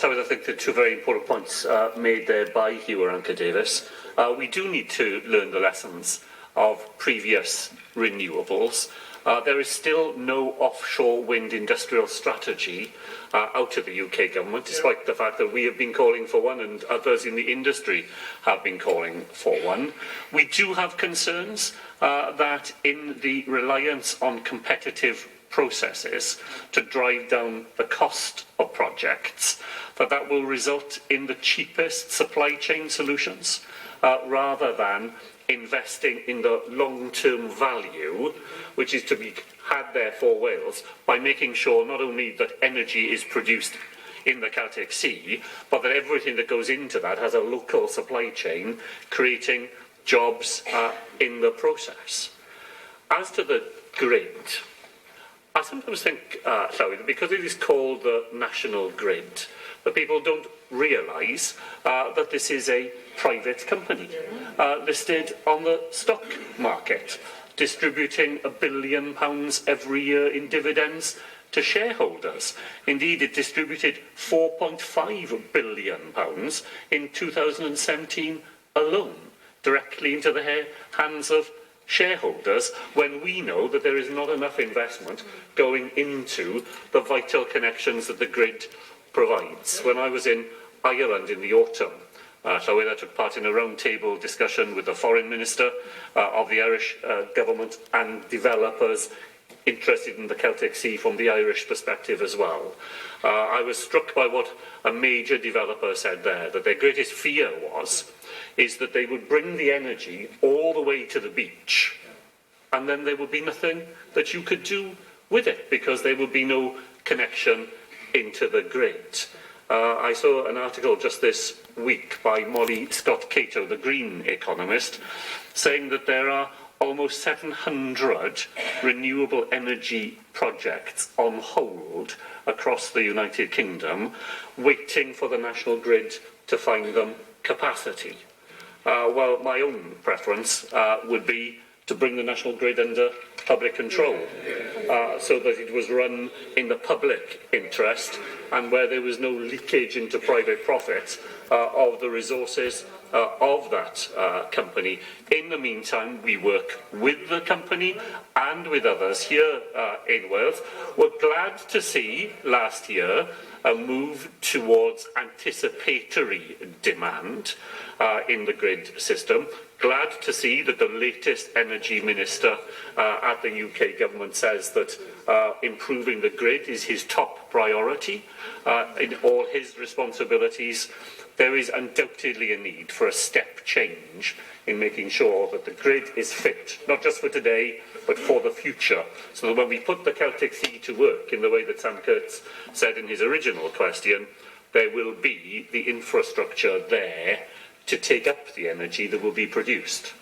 I think the two very important points made there by Hugh Aranka Davis. We do need to learn the lessons of previous renewables. There is still no offshore wind industrial strategy out of the UK government, despite the fact that we have been calling for one and others in the industry have been calling for one. We do have concerns that in the reliance on competitive processes to drive down the cost of projects, that will result in the cheapest supply chain solutions rather than investing in the long-term value which is to be had there for Wales by making sure not only that energy is produced in the Celtic Sea, but that everything that goes into that has a local supply chain, creating jobs in the process. As to the grid, I sometimes think, Llawi, that because it is called the national grid, that people don't realise that this is a private company listed on the stock market, distributing £1 billion every year in dividends to shareholders. Indeed, it distributed £4.5 billion in 2017 alone, directly into the hands of shareholders, when we know that there is not enough investment going into the vital connections that the grid provides. When I was in Ireland in the autumn, I took part in a roundtable discussion with the Foreign Minister of the Irish government and developers interested in the Celtic Sea from the Irish perspective as well. I was struck by what a major developer said there, that their greatest fear is that they would bring the energy all the way to the beach and then there would be nothing that you could do with it because there would be no connection into the grid. I saw an article just this week by Molly Scott-Cato, the Green economist, saying that there are almost 700 renewable energy projects on hold across the United Kingdom, waiting for the national grid to find them capacity. Well, my own preference would be to bring the national grid under public control, so that it was run in the public interest and where there was no leakage into private profit of the resources of that company. In the meantime, we work with the company and with others here in Wales. We're glad to see last year a move towards anticipatory demand in the grid system. Glad to see that the latest energy minister at the UK government says that improving the grid is his top priority in all his responsibilities. There is undoubtedly a need for a step change in making sure that the grid is fit, not just for today, but for the future, so that when we put the Celtic Sea to work in the way that Sam Kurtz said in his original question, there will be the infrastructure there to take up the energy that will be produced.